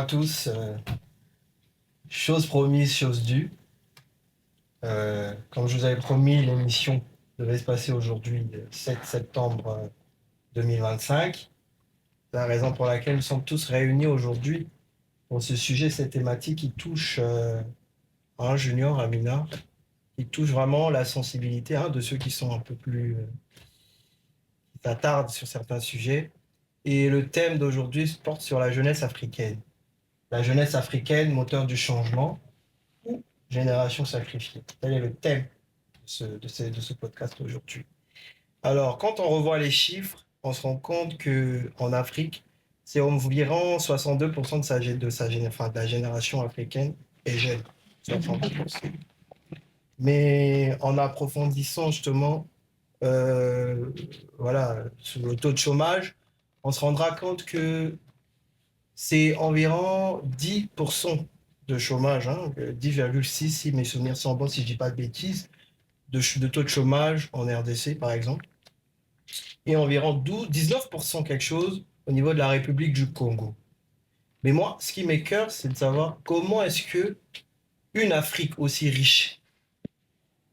tous. Chose promise, chose due. Comme je vous avais promis, l'émission devait se passer aujourd'hui, 7 septembre 2025. C'est la raison pour laquelle nous sommes tous réunis aujourd'hui pour ce sujet, cette thématique qui touche un junior, un mineur, qui touche vraiment la sensibilité de ceux qui sont un peu plus... qui s'attardent sur certains sujets. Et le thème d'aujourd'hui porte sur la jeunesse africaine. La jeunesse africaine, moteur du changement, ou génération sacrifiée. Tel est le thème de ce podcast aujourd'hui. Alors, quand on revoit les chiffres, on se rend compte qu'en Afrique, c'est environ 62% de la génération africaine est jeune. 62%. Mais en approfondissant justement sur le taux de chômage, on se rendra compte que c'est environ 10% de chômage, 10,6 si mes souvenirs sont bons, si je ne dis pas de bêtises, de taux de chômage en RDC par exemple, et environ 19% quelque chose au niveau de la République du Congo. Mais moi, ce qui m'écoeure, c'est de savoir comment est-ce que une Afrique aussi riche,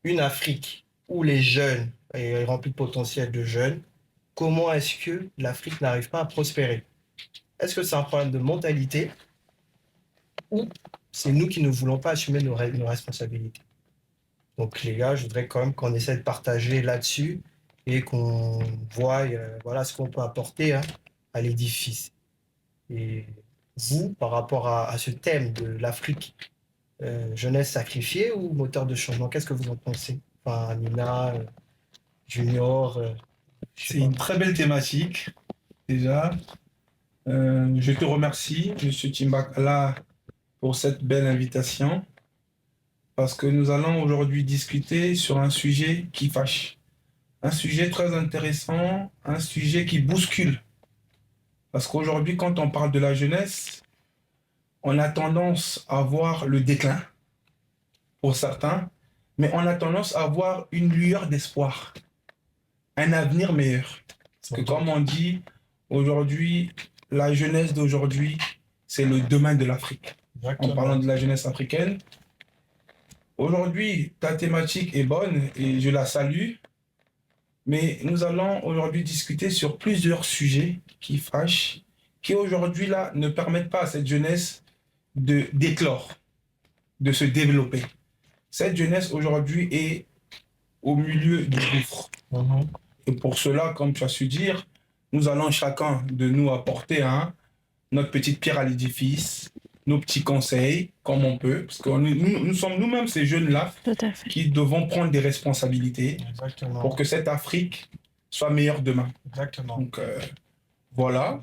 une Afrique où les jeunes, est remplie de potentiel de jeunes, comment est-ce que l'Afrique n'arrive pas à prospérer? Est-ce que c'est un problème de mentalité ou c'est nous qui ne voulons pas assumer nos responsabilités? Donc les gars, je voudrais quand même qu'on essaie de partager là-dessus et qu'on voie ce qu'on peut apporter à l'édifice. Et vous, par rapport à ce thème de l'Afrique, jeunesse sacrifiée ou moteur de changement, qu'est-ce que vous en pensez? Enfin, Nina, Junior, C'est une très belle thématique, déjà. Je te remercie, M. Timbakala, pour cette belle invitation, parce que nous allons aujourd'hui discuter sur un sujet qui fâche. Un sujet très intéressant, un sujet qui bouscule. Parce qu'aujourd'hui, quand on parle de la jeunesse, on a tendance à voir le déclin, pour certains, mais on a tendance à voir une lueur d'espoir, un avenir meilleur. Parce que comme on dit, aujourd'hui, la jeunesse d'aujourd'hui, c'est le demain de l'Afrique. Exactement. En parlant de la jeunesse africaine, aujourd'hui, ta thématique est bonne et je la salue, mais nous allons aujourd'hui discuter sur plusieurs sujets qui fâchent, qui aujourd'hui là ne permettent pas à cette jeunesse d'éclore, de se développer. Cette jeunesse aujourd'hui est au milieu du gouffre. Et pour cela, comme tu as su dire, nous allons chacun de nous apporter notre petite pierre à l'édifice, nos petits conseils, comme on peut, parce que nous sommes nous-mêmes ces jeunes-là qui devons prendre des responsabilités. Exactement. Pour que cette Afrique soit meilleure demain. Exactement. Donc, voilà.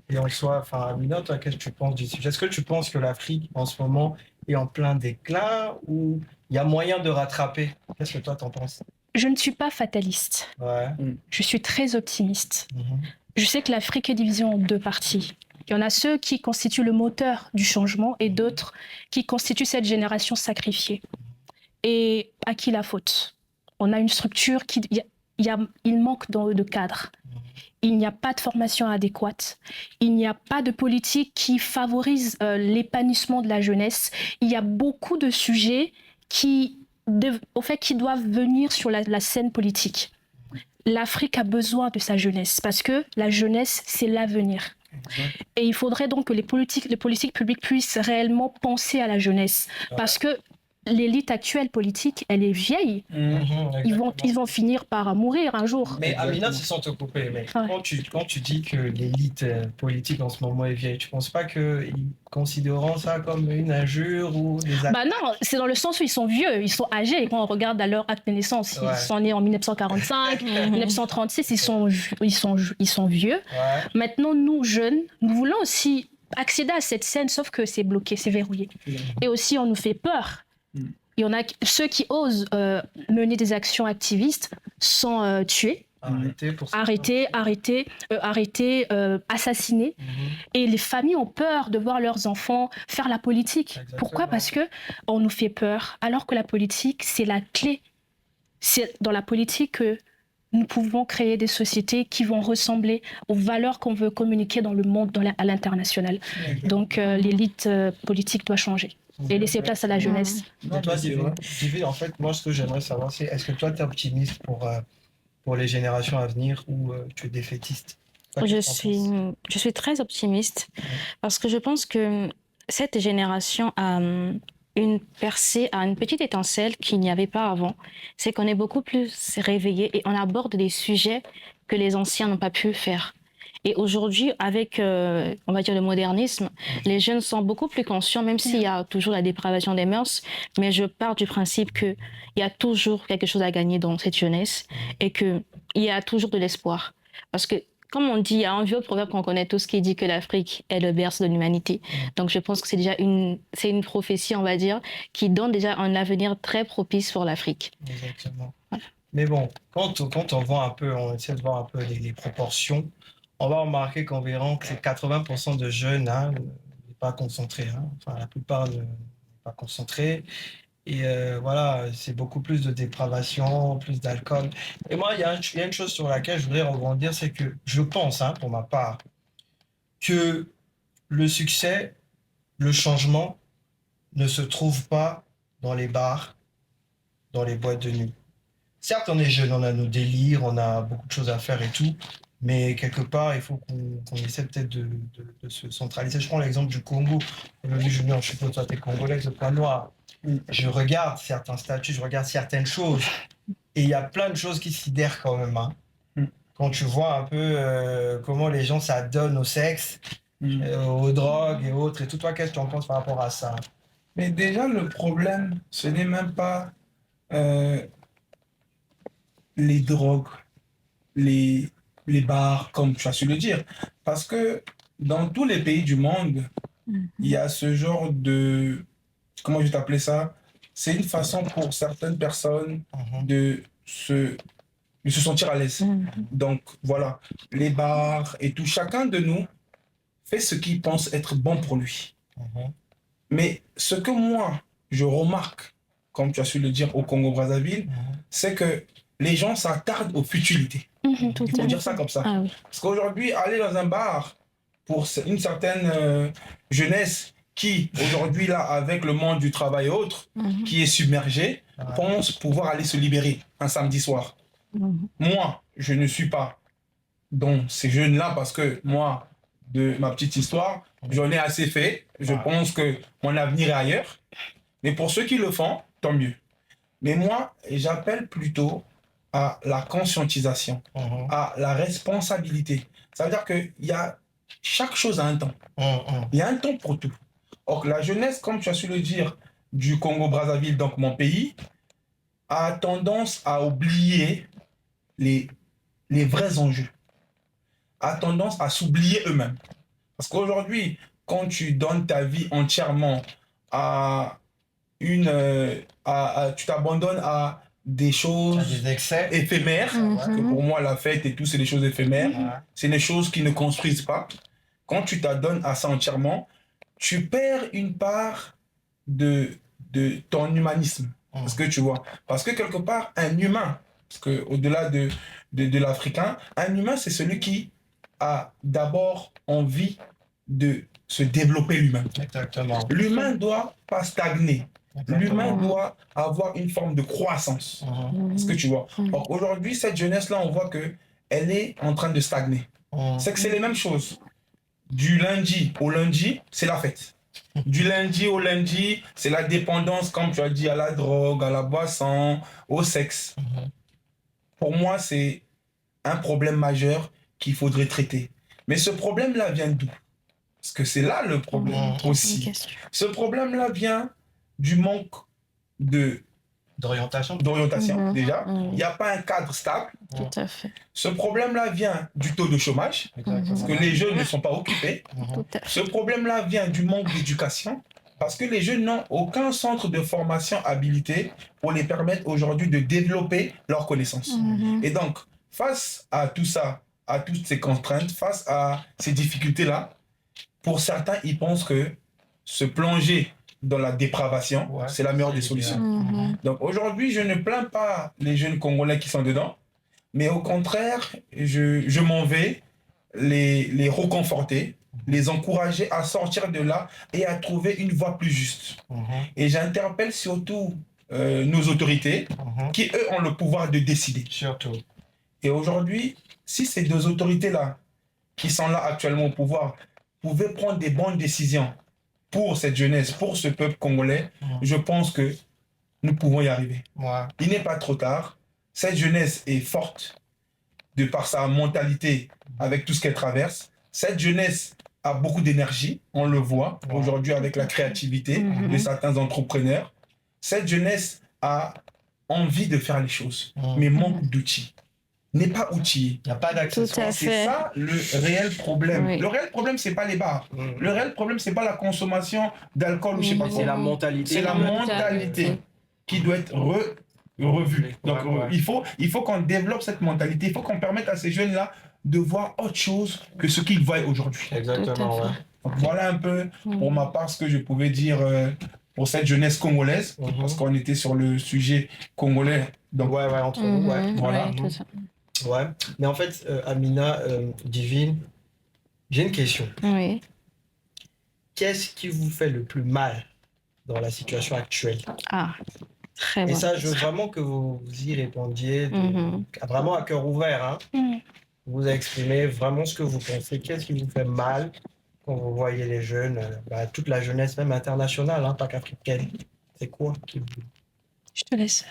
Et en soi, Amina, toi, qu'est-ce que tu penses du sujet? Est-ce que tu penses que l'Afrique, en ce moment, est en plein déclin ou il y a moyen de rattraper? Qu'est-ce que toi, t'en penses? Je ne suis pas fataliste. Ouais. Je suis très optimiste. Je sais que l'Afrique est divisée en deux parties. Il y en a ceux qui constituent le moteur du changement et d'autres qui constituent cette génération sacrifiée. Et à qui la faute? On a une structure il manque de cadre. Il n'y a pas de formation adéquate. Il n'y a pas de politique qui favorise l'épanouissement de la jeunesse. Il y a beaucoup de sujets qui doivent venir sur la scène politique. L'Afrique a besoin de sa jeunesse parce que la jeunesse, c'est l'avenir. Et il faudrait donc que les politiques publiques puissent réellement penser à la jeunesse. Parce que l'élite actuelle politique, elle est vieille. Ils vont finir par mourir un jour. Mais Amina, c'est sans te couper, mais quand tu dis que l'élite politique en ce moment est vieille, tu penses pas qu'ils considéreront ça comme une injure ou des actes? Bah non, c'est dans le sens où ils sont vieux, ils sont âgés. Quand on regarde à leur acte de naissance, ils sont nés en 1945, 1936, ils sont vieux. Ouais. Maintenant, nous, jeunes, nous voulons aussi accéder à cette scène, sauf que c'est bloqué, c'est verrouillé. Et aussi, on nous fait peur. Il y en a ceux qui osent mener des actions activistes sans tuer, arrêter, assassiner. Et les familles ont peur de voir leurs enfants faire la politique. Exactement. Pourquoi? Parce que on nous fait peur, alors que la politique, c'est la clé. C'est dans la politique que nous pouvons créer des sociétés qui vont ressembler aux valeurs qu'on veut communiquer dans le monde, à l'international. Donc l'élite politique doit changer et laisser place à la jeunesse. Et toi, Divine, en fait, moi, ce que j'aimerais savoir, c'est est-ce que toi, tu es optimiste pour les générations à venir ou tu es défaitiste? Je suis très optimiste parce que je pense que cette génération a une percée, a une petite étincelle qu'il n'y avait pas avant. C'est qu'on est beaucoup plus réveillé et on aborde des sujets que les anciens n'ont pas pu faire. Et aujourd'hui, avec, on va dire, le modernisme, les jeunes sont beaucoup plus conscients, même s'il y a toujours la dépravation des mœurs, mais je pars du principe qu'il y a toujours quelque chose à gagner dans cette jeunesse et qu'il y a toujours de l'espoir. Parce que, comme on dit, il y a un vieux proverbe qu'on connaît tous qui dit que l'Afrique est le berceau de l'humanité. Donc je pense que c'est déjà une prophétie, on va dire, qui donne déjà un avenir très propice pour l'Afrique. Exactement. Voilà. Mais bon, quand on voit un peu, on essaie de voir un peu les proportions, on va remarquer qu'environ que c'est 80% de jeunes n'est pas concentrés. Enfin, la plupart n'est pas concentrés. Et voilà, c'est beaucoup plus de dépravation, plus d'alcool. Et moi, il y a une chose sur laquelle je voudrais rebondir, c'est que je pense, pour ma part, que le succès, le changement ne se trouve pas dans les bars, dans les boîtes de nuit. Certes, on est jeune, on a nos délires, on a beaucoup de choses à faire et tout, mais quelque part, il faut qu'on essaie peut-être de se centraliser. Je prends l'exemple du Congo. Aujourd'hui, Julien, je suppose que toi, tu es congolais avec le point noir. Je regarde certains statuts, je regarde certaines choses, et il y a plein de choses qui sidèrent quand même. Quand tu vois un peu comment les gens s'adonnent au sexe, aux drogues et autres, et tout, toi, qu'est-ce que tu en penses par rapport à ça? Mais déjà, le problème, ce n'est même pas les drogues, les bars, comme tu as su le dire. Parce que dans tous les pays du monde, il y a ce genre de... Comment je vais t'appeler ça? C'est une façon pour certaines personnes de se sentir à l'aise. Donc, voilà, les bars et tout. Chacun de nous fait ce qu'il pense être bon pour lui. Mais ce que moi, je remarque, comme tu as su le dire au Congo-Brazzaville, c'est que les gens s'attardent aux futilités. Il faut dire ça comme ça. Ah, oui. Parce qu'aujourd'hui, aller dans un bar pour une certaine jeunesse qui, aujourd'hui, là, avec le monde du travail et autres, qui est submergée, pense pouvoir aller se libérer un samedi soir. Moi, je ne suis pas dans ces jeunes-là parce que moi, de ma petite histoire, j'en ai assez fait. Je pense que mon avenir est ailleurs. Mais pour ceux qui le font, tant mieux. Mais moi, j'appelle plutôt à la conscientisation, à la responsabilité. Ça veut dire que chaque chose a un temps. Il y a un temps pour tout. Or, la jeunesse, comme tu as su le dire, du Congo-Brazzaville, donc mon pays, a tendance à oublier les vrais enjeux, a tendance à s'oublier eux-mêmes. Parce qu'aujourd'hui, quand tu donnes ta vie entièrement à tu t'abandonnes à des choses Des excès éphémères, que pour moi la fête et tout c'est des choses éphémères, c'est des choses qui ne construisent pas. Quand tu t'adonnes à ça entièrement, tu perds une part de ton humanisme. Parce que tu vois, parce que quelque part un humain, parce que au-delà de l'Africain, un humain c'est celui qui a d'abord envie de se développer lui-même. Exactement. L'humain ne doit pas stagner. L'humain doit avoir une forme de croissance. Est-ce que tu vois? Donc aujourd'hui, cette jeunesse-là, on voit qu'elle est en train de stagner. C'est que c'est les mêmes choses. Du lundi au lundi, c'est la fête. Du lundi au lundi, c'est la dépendance, comme tu as dit, à la drogue, à la boisson, au sexe. Pour moi, c'est un problème majeur qu'il faudrait traiter. Mais ce problème-là vient d'où? Parce que c'est là le problème aussi. Ce problème-là vient du manque d'orientation déjà. Il n'y a pas un cadre stable. Tout à fait. Ce problème-là vient du taux de chômage, parce que les jeunes ne sont pas occupés. Ce problème-là vient du manque d'éducation, parce que les jeunes n'ont aucun centre de formation habilité pour les permettre aujourd'hui de développer leurs connaissances. Et donc, face à tout ça, à toutes ces contraintes, face à ces difficultés-là, pour certains, ils pensent que se plonger dans la dépravation, c'est la meilleure des solutions. Donc aujourd'hui, je ne plains pas les jeunes Congolais qui sont dedans, mais au contraire, je m'en vais les reconforter, les encourager à sortir de là et à trouver une voie plus juste. Et j'interpelle surtout nos autorités qui, eux, ont le pouvoir de décider. Surtout. Et aujourd'hui, si ces deux autorités-là, qui sont là actuellement au pouvoir, pouvaient prendre des bonnes décisions pour cette jeunesse, pour ce peuple congolais, je pense que nous pouvons y arriver. Ouais. Il n'est pas trop tard. Cette jeunesse est forte de par sa mentalité avec tout ce qu'elle traverse. Cette jeunesse a beaucoup d'énergie, on le voit aujourd'hui avec la créativité de certains entrepreneurs. Cette jeunesse a envie de faire les choses, mais manque d'outils. N'est pas outillée. Il n'y a pas Tout à d'accessoires. C'est fait. ça le réel problème. Oui. Le réel problème, c'est pas les bars. Le réel problème, c'est pas la consommation d'alcool ou je sais pas quoi. C'est la mentalité. C'est la mentalité qui doit être revue. Donc, il faut qu'on développe cette mentalité. Il faut qu'on permette à ces jeunes-là de voir autre chose que ce qu'ils voient aujourd'hui. Exactement, Tout à ouais. Donc, voilà un peu, pour ma part, ce que je pouvais dire pour cette jeunesse congolaise, parce qu'on était sur le sujet congolais. Donc, Ouais, entre nous, ouais. Voilà. Ouais, tout ça. Ouais. Mais en fait, Amina, Divine, j'ai une question. Oui. Qu'est-ce qui vous fait le plus mal dans la situation actuelle? Ah, très Et bien. ça, je veux vraiment que vous y répondiez Mhm. vraiment à cœur ouvert. Hein. Mhm. Vous exprimez vraiment ce que vous pensez. Qu'est-ce qui vous fait mal quand vous voyez les jeunes, toute la jeunesse, même internationale, hein, pas qu'africaine? C'est quoi qui vous... Je te laisse.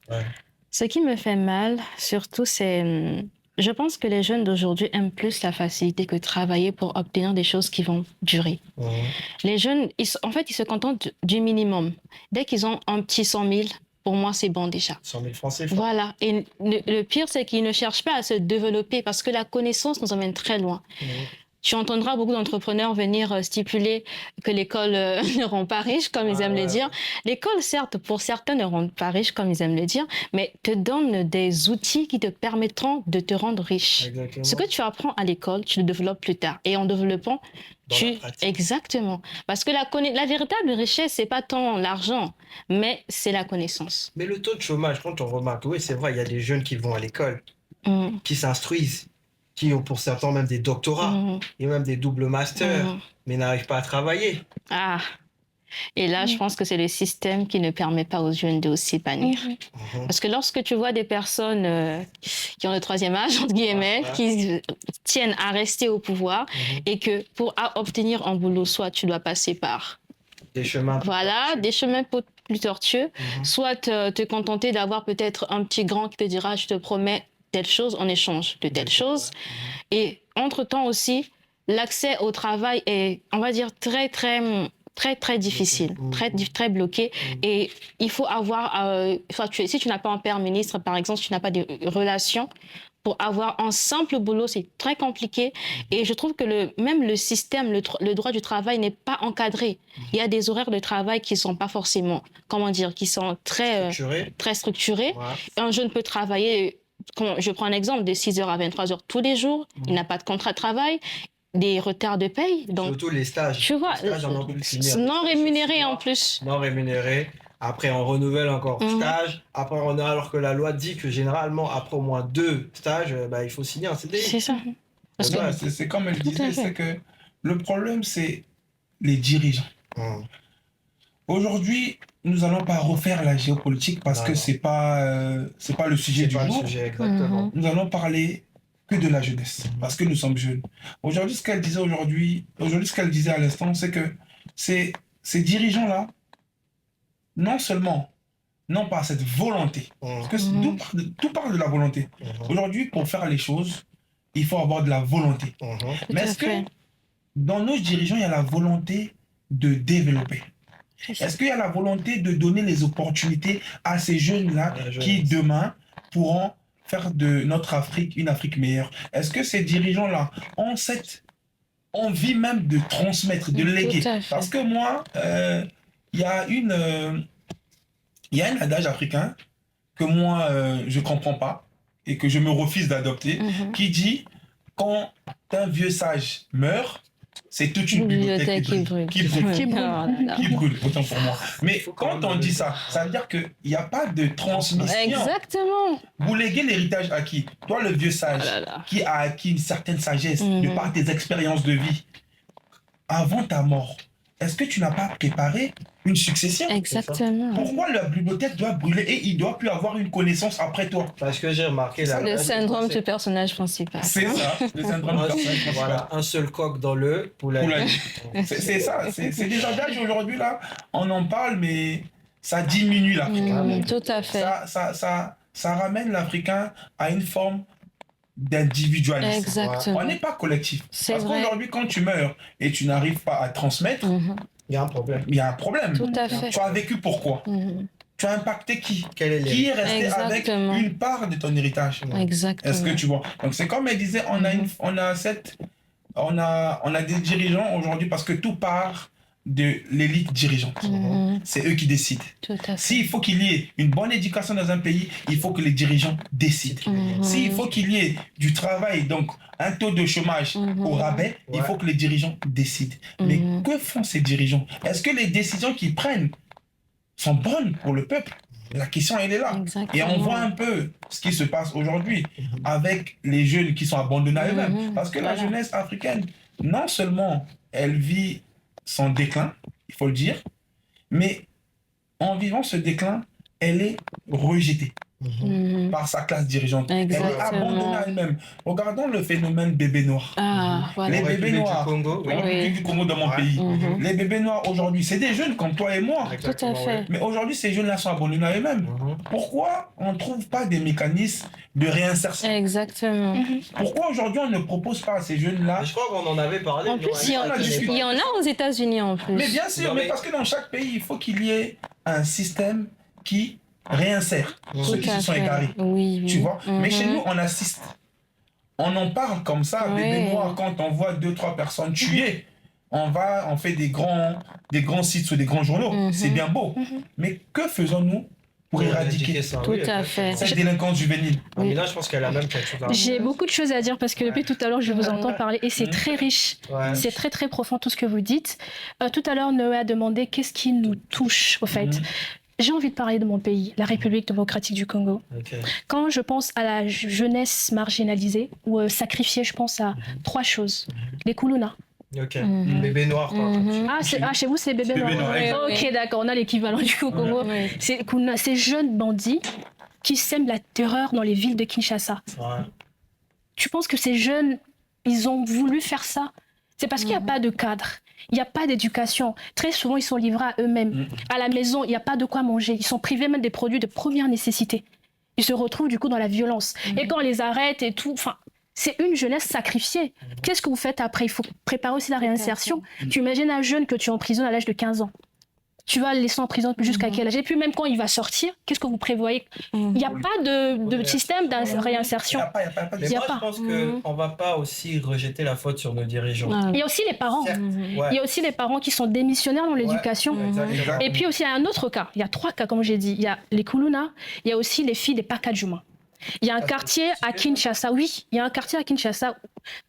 Ouais. Ce qui me fait mal, surtout, c'est... Je pense que les jeunes d'aujourd'hui aiment plus la facilité que travailler pour obtenir des choses qui vont durer. Les jeunes, en fait, ils se contentent du minimum. Dès qu'ils ont un petit 100 000, pour moi, c'est bon déjà. 100 000 francs CFA. Voilà. Et le pire, c'est qu'ils ne cherchent pas à se développer parce que la connaissance nous emmène très loin. Tu entendras beaucoup d'entrepreneurs venir stipuler que l'école ne rend pas riche, comme ils aiment le dire. L'école, certes, pour certains, ne rend pas riche, comme ils aiment le dire, mais te donne des outils qui te permettront de te rendre riche. Exactement. Ce que tu apprends à l'école, tu le développes plus tard. Et en développant, Dans la pratique. Exactement. Parce que la véritable richesse, c'est pas tant l'argent, mais c'est la connaissance. Mais le taux de chômage, quand on remarque, oui, c'est vrai, il y a des jeunes qui vont à l'école, qui s'instruisent, qui ont pour certains même des doctorats et même des doubles masters, mais n'arrivent pas à travailler. Ah. Et là, je pense que c'est le système qui ne permet pas aux jeunes de s'épanouir. Parce que lorsque tu vois des personnes qui ont le troisième âge, entre guillemets, qui tiennent à rester au pouvoir et que pour obtenir un boulot, soit tu dois passer par des chemins des chemins plus tortueux, soit te contenter d'avoir peut-être un petit grand qui te dira « je te promets telle chose en échange de telle chose ». Et entre-temps aussi, l'accès au travail est, on va dire, très difficile, très bloqué. Et il faut avoir, si tu n'as pas un père ministre, par exemple, si tu n'as pas de relations, pour avoir un simple boulot, c'est très compliqué. Et je trouve que même le système, le droit du travail n'est pas encadré. Il y a des horaires de travail qui ne sont pas forcément, qui sont très structurés. Un jeune peut travailler, je prends un exemple, de 6h à 23h tous les jours. Il n'a pas de contrat de travail. Des retards de paye. Donc, surtout les stages. Tu vois, non rémunérés en plus. Non rémunérés. Après, on renouvelle encore stage. Après, alors que la loi dit que généralement, après au moins 2 stages, il faut signer un CDI. C'est ça. C'est comme elle disait, c'est que le problème, c'est les dirigeants. Aujourd'hui, nous n'allons pas refaire la géopolitique parce que c'est pas le sujet du jour. Exactement. Nous allons parler que de la jeunesse, parce que nous sommes jeunes. Aujourd'hui, ce qu'elle disait à l'instant, c'est que ces dirigeants-là, non seulement n'ont pas cette volonté, parce que tout parle de la volonté. Aujourd'hui, pour faire les choses, il faut avoir de la volonté. Mais est-ce que dans nos dirigeants, il y a la volonté de développer? Est-ce qu'il y a la volonté de donner les opportunités à ces jeunes-là qui, demain, pourront faire de notre Afrique une Afrique meilleure? Est-ce que ces dirigeants-là ont cette envie même de transmettre, de léguer? Parce que moi, il y a un adage africain que moi, je ne comprends pas et que je me refuse d'adopter, qui dit, quand un vieux sage meurt, c'est toute une bibliothèque qui brûle. Qui brûle. Oh là là. Qui brûle, autant pour moi. Mais Faut quand quand on même dit le ça, ça veut dire qu'il n'y a pas de transmission. Exactement. Vous léguez l'héritage à qui? Toi, le vieux sage, Oh là là. qui a acquis une certaine sagesse Mhm. de par tes expériences de vie. Avant ta mort, est-ce que tu n'as pas préparé une succession? Exactement. Pourquoi la bibliothèque doit brûler et il doit plus avoir une connaissance après toi? Parce que j'ai remarqué là. Le syndrome du personnage principal. C'est ça, le syndrome de personnage principal. Voilà, un seul coq dans le poulailler. Poulailler. C'est ça, c'est des adages aujourd'hui là. On en parle, mais ça diminue l'Africain. Tout à fait. Ça ramène l'Africain à une forme d'individualisme. Exactement. On n'est pas collectif. C'est Parce vrai. qu'aujourd'hui, quand tu meurs et tu n'arrives pas à transmettre, Mhm. Il y a un problème. il y a un problème. Tout à fait. Tu as vécu pourquoi? Mhm. Tu as impacté qui? Quel est Qui est resté Exactement. avec une part de ton héritage? Exactement. Est-ce que tu vois? Donc c'est comme elle disait, on a des dirigeants aujourd'hui parce que tout part de l'élite dirigeante. Mhm. C'est eux qui décident. Tout à fait. S'il faut qu'il y ait une bonne éducation dans un pays, il faut que les dirigeants décident. Mhm. S'il faut qu'il y ait du travail, donc un taux de chômage Mhm. au rabais, il Ouais. faut que les dirigeants décident. Mais Mhm. que font ces dirigeants? Est-ce que les décisions qu'ils prennent sont bonnes pour le peuple? La question, elle est là. Exactement. Et on voit un peu ce qui se passe aujourd'hui avec les jeunes qui sont abandonnés à eux-mêmes. Mhm. Parce que la Voilà. jeunesse africaine, non seulement elle vit son déclin, il faut le dire, mais en vivant ce déclin, elle est rejetée Mhm. par sa classe dirigeante. Elle est Exactement. abandonnée à elle-même. Regardons le phénomène bébé noir. Ah, voilà. Les bébés République noirs. du Congo, oui. La République du Congo dans mon Ouais. pays. Mhm. Les bébés noirs aujourd'hui, c'est des jeunes comme toi et moi. Exactement, Tout à fait. Mais aujourd'hui, ces jeunes-là sont abandonnés à eux-mêmes. oui. Pourquoi on ne trouve pas des mécanismes de réinsertion? Exactement. Pourquoi aujourd'hui on ne propose pas à ces jeunes-là? Mais je crois qu'on en avait parlé. En nous, plus, hein. il y, en, on a discuté. il y en a aux États-Unis en plus. Mais bien sûr, Non, mais mais- parce que dans chaque pays, il faut qu'il y ait un système qui réinsère Tout ceux Tout qui à se sont fait. égarés. Oui, oui. Tu vois? Mais Mhm. chez nous, on assiste. On en parle comme ça, Oui. bébé noir, quand on voit 2-3 personnes tuées. On fait des grands sites sur des grands journaux. Mhm. C'est bien beau. Mais que faisons-nous pour éradiquer ça, Tout oui, à exactement. fait. cette délinquance juvénile? Ah, mais là, je pense qu'elle a même quelque chose à J'ai beaucoup de choses à dire parce que depuis tout à l'heure, je vous entends parler et c'est Mhm. très riche. Ouais. C'est très très profond tout ce que vous dites. Tout à l'heure, Noé a demandé qu'est-ce qui nous touche au fait. Mhm. J'ai envie de parler de mon pays, la République démocratique du Congo. Ok. Quand je pense à la jeunesse marginalisée ou sacrifiée, je pense à trois choses. Les Koulouna. Ok. Mhm. Bébé noir, quoi. Mhm. Chez vous, c'est les bébés Bébés noirs. noirs, exact. Ok, d'accord, on a l'équivalent du coup au Congo. Oui. C'est Koulouna, ces jeunes bandits qui sèment la terreur dans les villes de Kinshasa. Ouais. Tu penses que ces jeunes, ils ont voulu faire ça? C'est parce qu'il n'y a pas de cadre, il n'y a pas d'éducation. Très souvent, ils sont livrés à eux-mêmes. À la maison, il n'y a pas de quoi manger. Ils sont privés même des produits de première nécessité. Ils se retrouvent du coup dans la violence. Et quand on les arrête et tout, enfin, c'est une jeunesse sacrifiée. Qu'est-ce que vous faites après? Il faut préparer aussi la réinsertion. Tu imagines un jeune que tu emprisonnes à l'âge de 15 ans. Tu vas le laisser en prison jusqu'à quel âge? Et puis même quand il va sortir, qu'est-ce que vous prévoyez? Il n'y a pas de système de réinsertion. Il n'y a pas de Mais Y a moi, pas. je pense qu'on ne va pas aussi rejeter la faute sur nos dirigeants. Ah, Il y a aussi les parents. Certes, Mhm. ouais. Il y a aussi les parents qui sont démissionnaires dans l'éducation. Exactement. Et puis aussi, il y a un autre cas. Il y a trois cas, comme j'ai dit. Il y a les Koulouna, il y a aussi les filles des Pakadjouma. Il y a un quartier à Kinshasa, oui, il y a un quartier à Kinshasa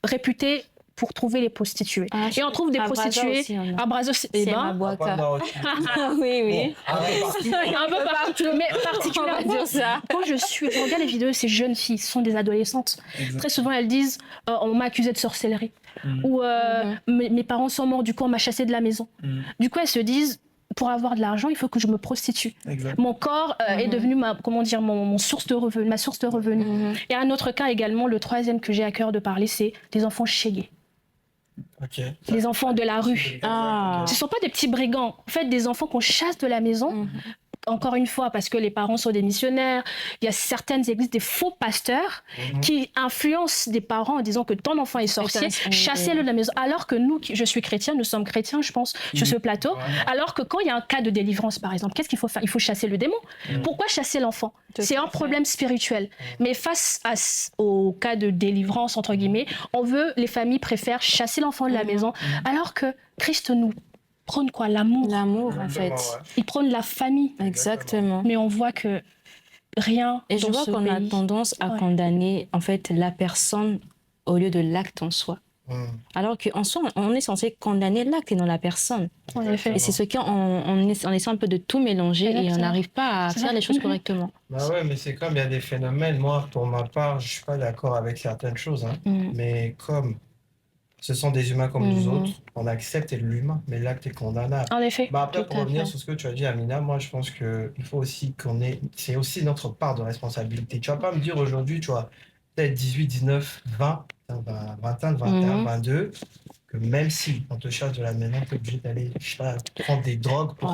réputé pour trouver les prostituées. Ah, Et on trouve des à Brazza prostituées aussi, on a. à Brazza. Eh C'est ma ben, boîte. Pas de nord aussi. Ah, oui, oui. Bon, un peu partout. un peu partout, mais On va particulièrement. dire ça. Quand je regarde les vidéos de ces jeunes filles, ce sont des adolescentes. Exact. Très souvent, elles disent on m'a accusé de sorcellerie. Mhm. Ou mes parents sont morts, du coup, on m'a chassé de la maison. Mhm. Du coup, elles se disent pour avoir de l'argent, il faut que je me prostitue. Exact. Mon corps est devenu mon source de revenus, ma source de revenus. Mhm. Et un autre cas également, le troisième que j'ai à cœur de parler, c'est des enfants chégués, Ok. les enfants de la rue. Ah. Ce ne sont pas des petits brigands, en fait, des enfants qu'on chasse de la maison. Mhm. Encore une fois, parce que les parents sont des missionnaires, il y a certaines églises, des faux pasteurs qui influencent des parents en disant que ton enfant est sorcier, chassez-le de la maison. Alors que nous, je suis chrétien, nous sommes chrétiens, je pense, sur ce plateau. Alors que quand il y a un cas de délivrance, par exemple, qu'est-ce qu'il faut faire? Il faut chasser le démon. Pourquoi chasser l'enfant? Tout C'est à un fait. problème spirituel. Mais face au cas de délivrance, entre guillemets, les familles préfèrent chasser l'enfant de la maison, alors que Christ nous prône quoi? L'amour. L'amour, en fait. Il prône la famille. Exactement. Mais on voit que rien Et je dans vois ce qu'on a pays. tendance à Ouais. condamner en fait la personne au lieu de l'acte en soi. Alors qu'en soi, on est censé condamner l'acte et non la personne. En effet. Et c'est ce qu'on essaie un peu de tout mélanger et on Exactement. n'arrive pas à C'est faire ça. les choses Mhm. correctement. Bah ouais, mais c'est comme il y a des phénomènes. Moi, pour ma part, je suis pas d'accord avec certaines choses, hein. Mhm. Mais comme ce sont des humains comme nous Mhm. autres, on accepte l'humain, mais l'acte est condamnable. En effet. Bah après, Tout pour à revenir fait. sur ce que tu as dit, Amina, moi je pense que il faut aussi qu'on ait, c'est aussi notre part de responsabilité. Tu vas pas me dire aujourd'hui, tu vois, peut-être 18, 19, 20, 21, 21, Mhm. 22, que même si on te charge de la maison, tu es obligé d'aller, je sais pas, prendre des drogues pour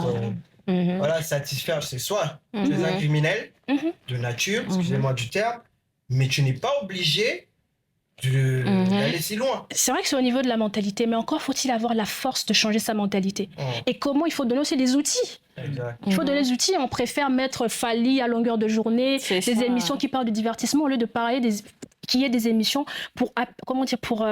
Mhm. voilà, satisfaire. C'est soit tu es un Mhm. criminel Mhm. de nature, Mhm. excusez-moi du terme, mais tu n'es pas obligé d'aller si loin. C'est vrai que c'est au niveau de la mentalité, mais encore faut-il avoir la force de changer sa mentalité. Et comment il faut donner aussi des outils. Exact. Il faut donner des outils. On préfère mettre Fally à longueur de journée, C'est des ça. émissions qui parlent de divertissement au lieu de parler qu'il y ait des émissions pour comment dire pour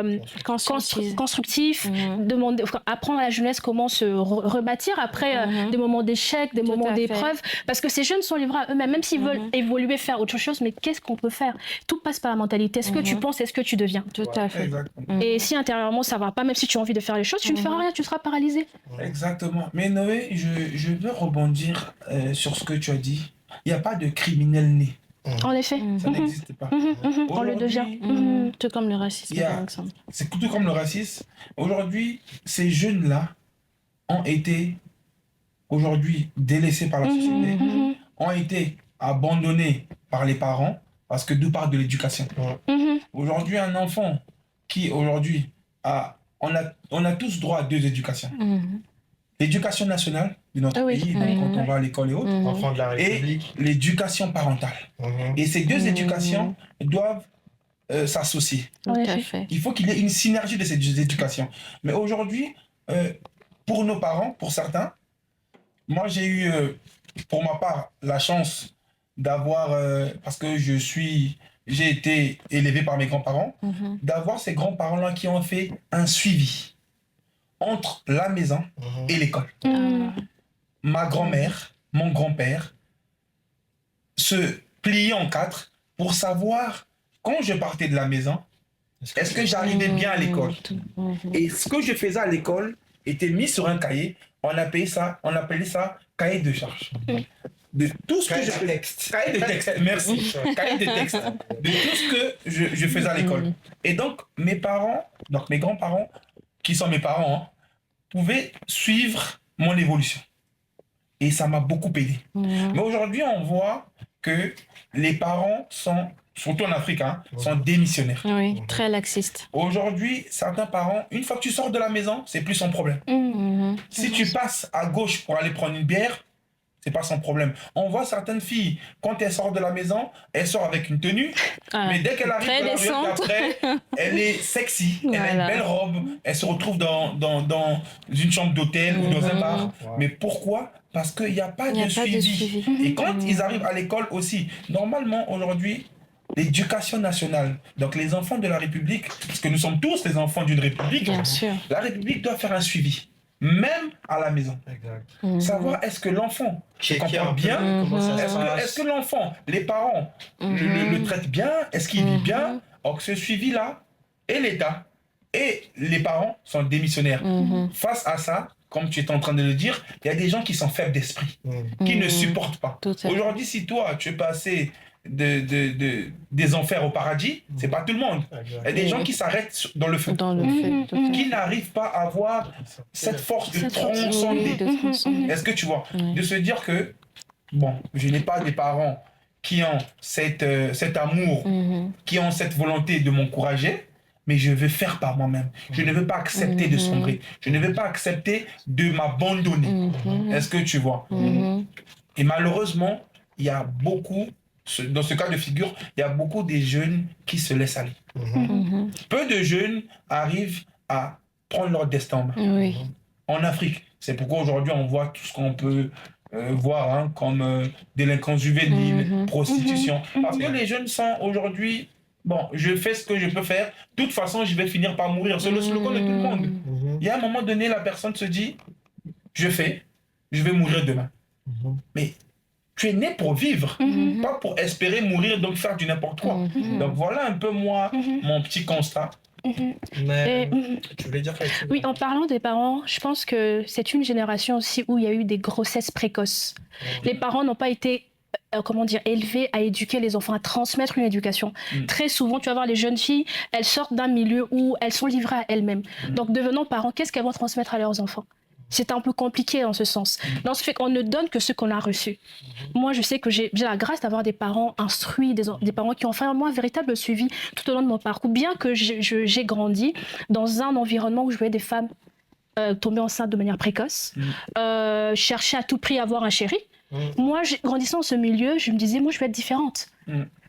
Conscientise. constructifs, Mhm. demander, apprendre à la jeunesse comment se rebâtir après Mhm. des moments d'échec, des Tout moments à fait. d'épreuve, parce que ces jeunes sont livrés à eux-mêmes, même s'ils Mhm. veulent évoluer, faire autre chose, mais qu'est-ce qu'on peut faire? Tout passe par la mentalité. Est-ce que tu Mhm. penses, est-ce que tu deviens? Tout à fait. Exactement. Mhm. Et si intérieurement ça va pas, même si tu as envie de faire les choses, tu ne feras Mhm. rien, tu seras paralysé. Exactement. Mais Noé, je veux rebondir sur ce que tu as dit. Il n'y a pas de criminel né. En effet. Ça Mhm. n'existe pas. On le devient. Aujourd'hui, Mhm. Tout comme le racisme, Il y a- par exemple. c'est tout comme le racisme. Aujourd'hui, ces jeunes-là ont été aujourd'hui délaissés par la société, Mhm. ont été abandonnés par les parents, parce que d'où part de l'éducation. Mhm. Aujourd'hui, un enfant qui aujourd'hui on a tous droit à deux éducations. Mhm. L'éducation nationale de notre Oui, pays, oui, donc quand oui. on va à l'école et autres, Mhm. Enfant de la et République. l'éducation parentale. Et ces deux Mhm. éducations doivent s'associer. En Tout à effet. fait. Il faut qu'il y ait une synergie de ces deux éducations. Mais aujourd'hui, pour nos parents, pour certains, moi j'ai eu, pour ma part, la chance d'avoir, parce que j'ai été élevé par mes grands-parents, Mhm. d'avoir ces grands-parents-là qui ont fait un suivi entre la maison et l'école. Mhm. Ma grand-mère, mon grand-père se pliaient en quatre pour savoir, quand je partais de la maison, est-ce que j'arrivais bien à l'école. Mhm. Et ce que je faisais à l'école était mis sur un cahier. On appelait ça cahier de charge. De tout ce que Cahier je de faisais. texte. Cahier de texte, merci. Cahier de texte. De tout ce que je faisais à l'école. Et donc, mes parents, donc mes grands-parents, qui sont mes parents, hein, pouvaient suivre mon évolution. Et ça m'a beaucoup aidé. Mhm. Mais aujourd'hui, on voit que les parents sont, surtout en Afrique, hein, sont démissionnaires. Oui, très laxiste. Aujourd'hui, certains parents, une fois que tu sors de la maison, c'est plus son problème. Mhm. Si tu passes à gauche pour aller prendre une bière, c'est pas son problème. On voit certaines filles, quand elles sortent de la maison, elles sortent avec une tenue, Ah, mais dès qu'elle arrive très dans la rue, décente. après, elle est sexy, elle a une Voilà. belle robe, elle se retrouve dans une chambre d'hôtel ou dans un bar. Ouais. Mais pourquoi? Parce qu'il n'y a pas Il n'y a de pas de suivi. suivi. Et quand ils arrivent à l'école aussi, normalement aujourd'hui, l'éducation nationale, donc les enfants de la République, parce que nous sommes tous les enfants d'une République, Bien sûr. la République doit faire un suivi, même à la maison. Exact. Mhm. Savoir est-ce que l'enfant se Checker comprend un peu bien, comment ça se est-ce passe. que l'enfant, les parents le traitent bien, est-ce qu'il vit bien. Or que ce suivi-là, et l'État, et les parents sont démissionnaires. Mhm. Face à ça, comme tu étais en train de le dire, il y a des gens qui sont faibles d'esprit, qui ne supportent pas. Tout à fait. Aujourd'hui, si toi, tu es passé des enfers au paradis, c'est pas tout le monde. Il y a des gens qui s'arrêtent dans le feu, Dans le fait. tout à fait. qui n'arrivent pas à avoir cette force de Cette force, transcender. oui, de transcender. Est-ce que tu vois? Oui. De se dire que, bon, je n'ai pas des parents qui ont cet amour, qui ont cette volonté de m'encourager, mais je veux faire par moi-même. Je ne veux pas accepter de sombrer. Je ne veux pas accepter de m'abandonner. Est-ce que tu vois? Et malheureusement, il y a beaucoup, dans ce cas de figure, il y a beaucoup des jeunes qui se laissent aller. Peu de jeunes arrivent à prendre leur destin en main. Oui. En Afrique. C'est pourquoi aujourd'hui on voit tout ce qu'on peut voir hein, comme délinquance juvénile, prostitution. Parce que les jeunes sont aujourd'hui, bon, je fais ce que je peux faire, de toute façon je vais finir par mourir. C'est le slogan de tout le monde. Il y a un moment donné, la personne se dit, je vais mourir demain. Mais tu es né pour vivre, pas pour espérer mourir, donc faire du n'importe quoi. Donc voilà un peu moi, mon petit constat. Mais Et, tu voulais dire quelque chose? oui, en parlant des parents, je pense que c'est une génération aussi où il y a eu des grossesses précoces. Les parents n'ont pas été comment dire, élevés à éduquer les enfants, à transmettre une éducation. Très souvent, tu vas voir les jeunes filles, elles sortent d'un milieu où elles sont livrées à elles-mêmes. Donc, devenant parents, qu'est-ce qu'elles vont transmettre à leurs enfants? C'est un peu compliqué en ce sens. Dans ce fait qu'on ne donne que ce qu'on a reçu. Moi, je sais que j'ai la grâce d'avoir des parents instruits, des parents qui ont fait moi un véritable suivi tout au long de mon parcours. Bien que j'ai grandi dans un environnement où je voyais des femmes tomber enceinte de manière précoce, chercher à tout prix à avoir un chéri. Moi, grandissant dans ce milieu, je me disais, moi, je vais être différente.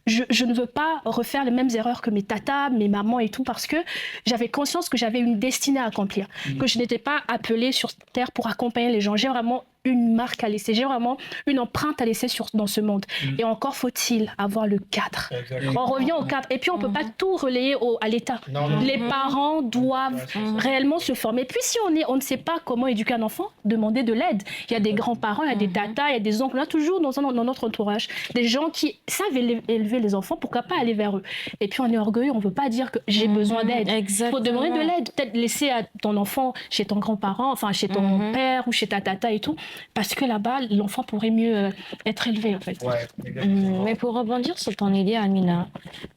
Je ne veux pas refaire les mêmes erreurs que mes tatas, mes mamans et tout, parce que j'avais conscience que j'avais une destinée à accomplir, que je n'étais pas appelée sur Terre pour accompagner les gens. J'ai vraiment une marque à laisser, j'ai vraiment une empreinte à laisser dans ce monde. Et encore faut-il avoir le cadre. On revient au cadre. Et puis, on ne peut pas tout relayer à l'État. Les parents doivent réellement se former. Puis, si on ne sait pas comment éduquer un enfant, demander de l'aide. Il y a des grands-parents, il y a des tatas, il y a des oncles. On a toujours dans notre entourage des gens qui savent élever les enfants, pourquoi pas aller vers eux. Et puis, on est orgueilleux, on ne veut pas dire que j'ai besoin d'aide. Il faut demander de l'aide. Peut-être laisser à ton enfant chez ton grand-parent, enfin chez ton père ou chez ta tata et tout. Parce que là-bas, l'enfant pourrait mieux être élevé, en fait. Ouais, Mais pour rebondir sur ton idée, Amina,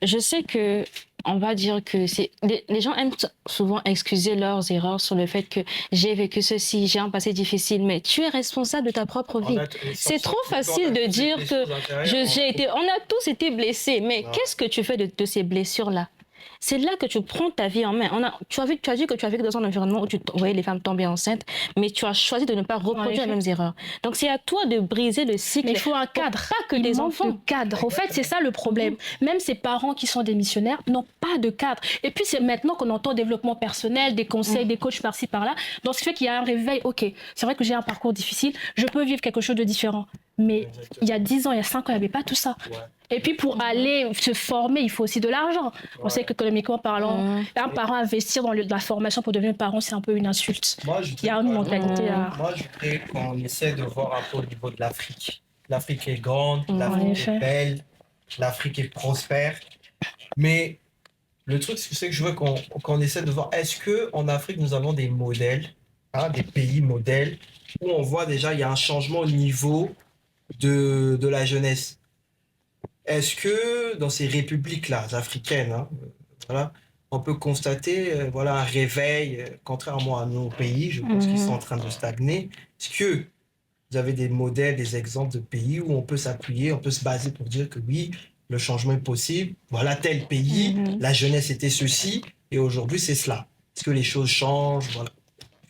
je sais que on va dire que les gens aiment souvent excuser leurs erreurs sur le fait que j'ai vécu ceci, j'ai un passé difficile, mais tu es responsable de ta propre vie. C'est trop facile de dire que on a tous été blessés, mais qu'est-ce que tu fais de ces blessures-là? C'est là que tu prends ta vie en main. Tu as dit que tu as vécu dans un environnement où tu voyais les femmes tomber enceintes, mais tu as choisi de ne pas reproduire les mêmes erreurs. Donc c'est à toi de briser le cycle. Mais il faut un cadre. Pas que des enfants. De cadre. Au fait, c'est ça le problème. Même ces parents qui sont des missionnaires n'ont pas de cadre. Et puis c'est maintenant qu'on entend développement personnel, des conseils, des coachs par-ci par-là. Donc ce qui fait qu'il y a un réveil. Ok, c'est vrai que j'ai un parcours difficile, je peux vivre quelque chose de différent. Mais il y a 10 ans, il y a 5 ans, il n'y avait pas tout ça. Et puis pour aller se former, il faut aussi de l'argent. On sait qu'économiquement parlant, un parent investir dans la formation pour devenir parent, c'est un peu une insulte. Il y a une mentalité à... Moi, je voudrais qu'on essaie de voir un peu au niveau de l'Afrique. L'Afrique est grande, l'Afrique est belle, l'Afrique est prospère. Mais le truc, c'est que je veux qu'on essaie de voir, est-ce qu'en Afrique, nous avons des modèles, des pays modèles, où on voit déjà, il y a un changement au niveau de la jeunesse. Est-ce que dans ces républiques-là, africaines, voilà, on peut constater un réveil, contrairement à nos pays, je pense qu'ils sont en train de stagner. Est-ce que vous avez des modèles, des exemples de pays où on peut s'appuyer, on peut se baser pour dire que oui, le changement est possible, voilà tel pays, la jeunesse était ceci, et aujourd'hui c'est cela. Est-ce que les choses changent, voilà.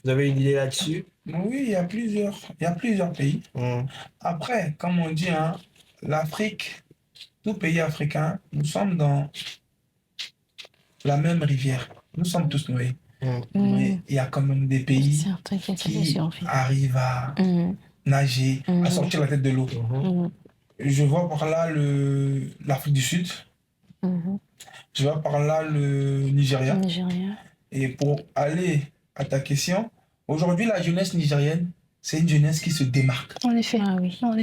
Vous avez une idée là-dessus? Oui, il y a plusieurs pays. Après, comme on dit, l'Afrique, tout pays africain, nous sommes dans la même rivière. Nous sommes tous noyés. Mais il y a quand même des pays qui arrivent à nager, à sortir la tête de l'eau. Je vois par là l'Afrique du Sud. Je vois par là le Nigeria. Et pour aller à ta question, aujourd'hui, la jeunesse nigérienne, c'est une jeunesse qui se démarque. En effet.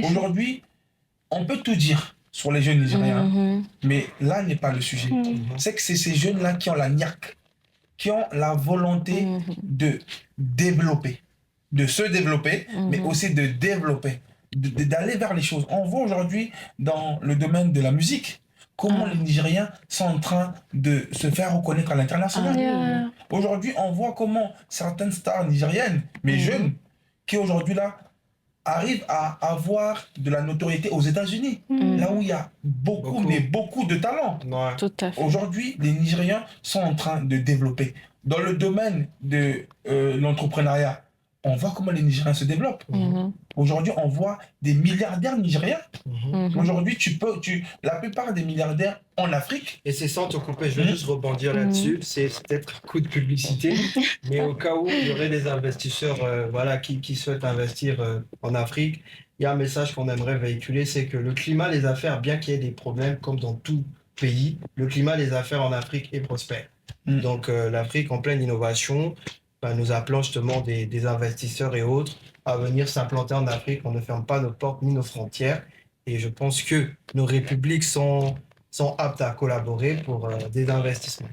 Aujourd'hui, on peut tout dire sur les jeunes nigériens, mais là n'est pas le sujet. C'est que c'est ces jeunes-là qui ont la niaque, qui ont la volonté de développer, de se développer, mais aussi de développer, d'aller vers les choses. On voit aujourd'hui dans le domaine de la musique, comment les Nigériens sont en train de se faire reconnaître à l'international. Aujourd'hui, on voit comment certaines stars nigériennes, mais jeunes, qui aujourd'hui là, arrivent à avoir de la notoriété aux États-Unis, là où il y a beaucoup de talent. Tout à fait. Aujourd'hui, les Nigériens sont en train de développer. Dans le domaine de l'entrepreneuriat, on voit comment les Nigériens se développent. Aujourd'hui, on voit des milliardaires nigériens. Aujourd'hui, la plupart des milliardaires en Afrique. Et c'est sans te couper, je vais juste rebondir là-dessus. C'est peut-être un coup de publicité, mais au cas où il y aurait des investisseurs qui souhaitent investir en Afrique, il y a un message qu'on aimerait véhiculer, c'est que le climat, les affaires, bien qu'il y ait des problèmes comme dans tout pays, le climat, les affaires en Afrique est prospère. Donc l'Afrique en pleine innovation, nous appelons justement des investisseurs et autres à venir s'implanter en Afrique. On ne ferme pas nos portes ni nos frontières. Et je pense que nos républiques sont aptes à collaborer pour des investissements.